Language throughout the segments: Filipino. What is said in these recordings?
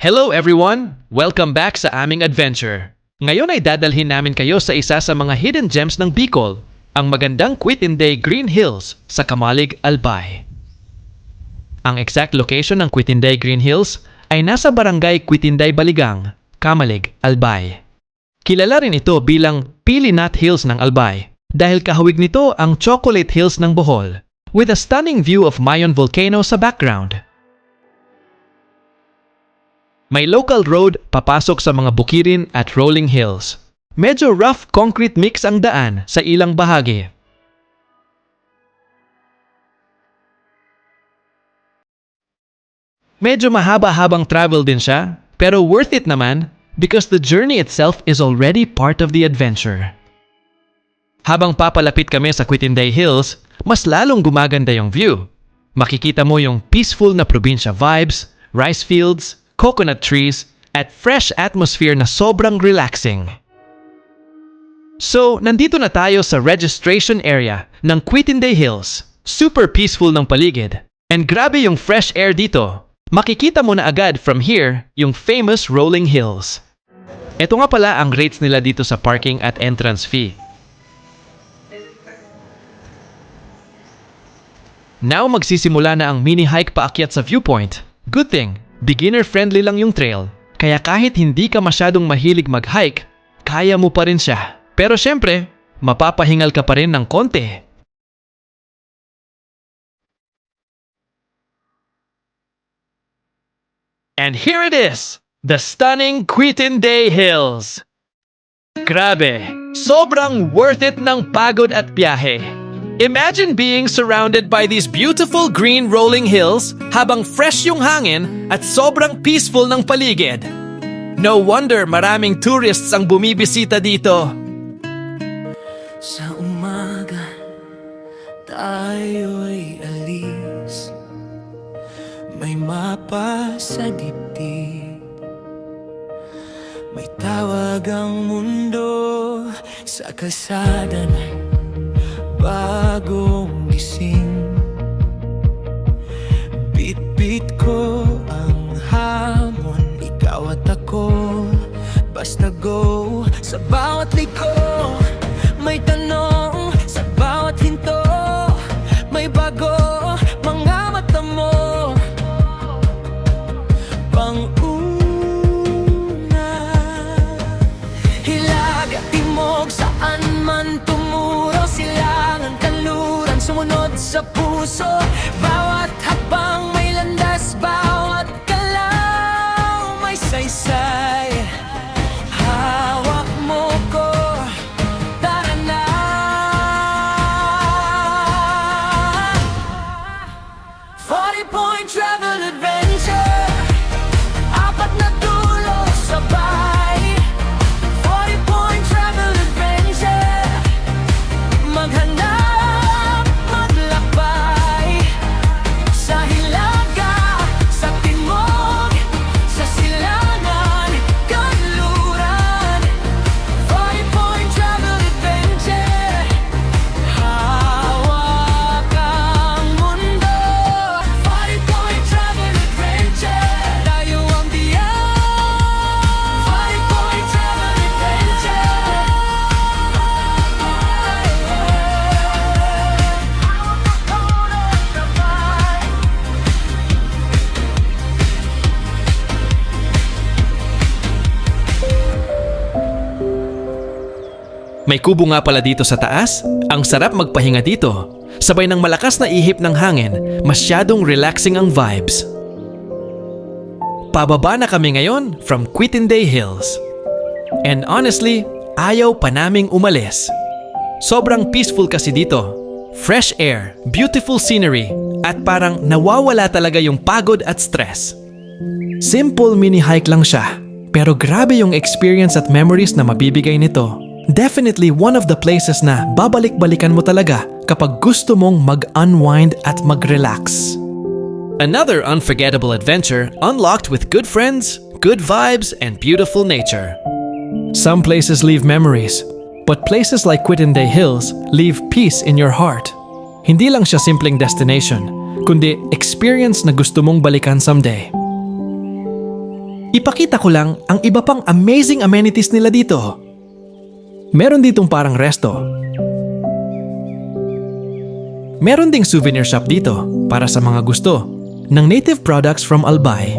Hello everyone! Welcome back sa aming adventure. Ngayon ay dadalhin namin kayo sa isa sa mga hidden gems ng Bicol, ang magandang Quit-in-Day Green Hills sa Kamalig, Albay. Ang exact location ng Quit-in-Day Green Hills ay nasa barangay Quit-in-Day Baligang, Kamalig, Albay. Kilala rin ito bilang Pili Nut Hills ng Albay dahil kahawig nito ang Chocolate Hills ng Bohol with a stunning view of Mayon Volcano sa background. May local road papasok sa mga bukirin at rolling hills. Medyo rough concrete mix ang daan sa ilang bahagi. Medyo mahaba-habang travel din siya, pero worth it naman because the journey itself is already part of the adventure. Habang papalapit kami sa Quit-in-Day Hills, mas lalong gumaganda yung view. Makikita mo yung peaceful na probinsya vibes, rice fields, coconut trees, at fresh atmosphere na sobrang relaxing. So, nandito na tayo sa registration area ng Quit-in-Day Hills. Super peaceful ng paligid. And grabe yung fresh air dito. Makikita mo na agad from here yung famous rolling hills. Ito nga pala ang rates nila dito sa parking at entrance fee. Now magsisimula na ang mini hike paakyat sa viewpoint. Good thing, beginner-friendly lang yung trail, kaya kahit hindi ka masyadong mahilig mag-hike, kaya mo pa rin siya. Pero syempre, mapapahingal ka pa rin ng konti. And here it is, the stunning Quit-in-Day Hills. Grabe, sobrang worth it ng pagod at biyahe. Imagine being surrounded by these beautiful green rolling hills habang fresh yung hangin at sobrang peaceful ng paligid. No wonder maraming tourists ang bumibisita dito. Sa umaga, tayo'y alis. May mapa sa dibdib. May tawag ang mundo sa kalsada na bagong gising. Bit-bit ko ang hamon, ikaw at ako, basta go. Sa bawat liko, may tanong. Sa bawat hinto, may bago. Mga mata mo, pang-una. Hilag at timog, saan man tumuro, silangan, kanluran, sumunod sa puso. Bawat habang may landas, bawat galaw may saysay. Hawak mo ko, tara na. 40-point travel adventure, apat na dulo sabay. 40-point travel adventure, maghanap, maglakbay. Sa hilaga, sa timog, sa silangan, kanluran. 40-point travel adventure, hawak ang mundo. 40-point travel adventure, tayo ang biyahe. 40-point travel adventure. May kubo nga pala dito sa taas. Ang sarap magpahinga dito. Sabay ng malakas na ihip ng hangin, masyadong relaxing ang vibes. Pababa na kami ngayon from Quit-in-Day Hills. And honestly, ayaw pa naming umalis. Sobrang peaceful kasi dito. Fresh air, beautiful scenery, at parang nawawala talaga yung pagod at stress. Simple mini hike lang siya, pero grabe yung experience at memories na mabibigay nito. Definitely one of the places na babalik-balikan mo talaga kapag gusto mong mag-unwind at mag-relax. Another unforgettable adventure unlocked with good friends, good vibes, and beautiful nature. Some places leave memories, but places like Quit-in-Day Hills leave peace in your heart. Hindi lang siya simpleng destination, kundi experience na gusto mong balikan someday. Ipakita ko lang ang iba pang amazing amenities nila dito. Meron ditong parang resto. Meron ding souvenir shop dito para sa mga gusto ng native products from Albay.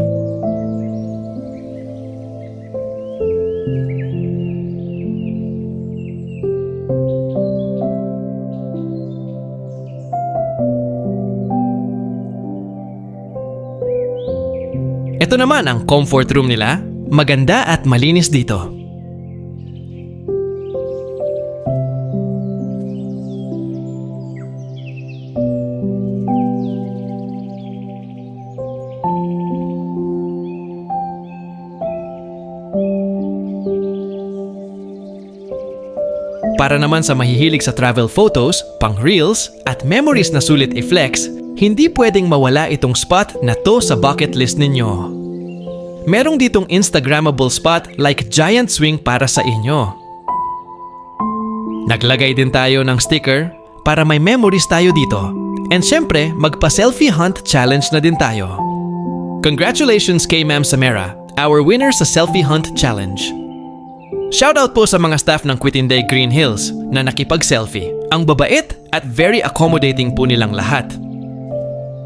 Ito naman ang comfort room nila. Maganda at malinis dito. Para naman sa mahihilig sa travel photos, pang reels, at memories na sulit i-flex, hindi pwedeng mawala itong spot na to sa bucket list ninyo. Merong ditong Instagrammable spot like giant swing para sa inyo. Naglagay din tayo ng sticker para may memories tayo dito. And syempre, magpa-selfie hunt challenge na din tayo. Congratulations kay Ma'am Samara, our winner sa Selfie Hunt Challenge. Shoutout po sa mga staff ng Quitinday Green Hills na nakipag-selfie. Ang babait at very accommodating po nilang lahat.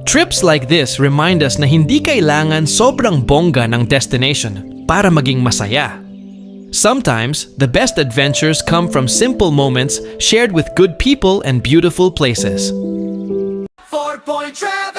Trips like this remind us na hindi kailangan sobrang bongga ng destination para maging masaya. Sometimes, the best adventures come from simple moments shared with good people and beautiful places. 4-Point Travel.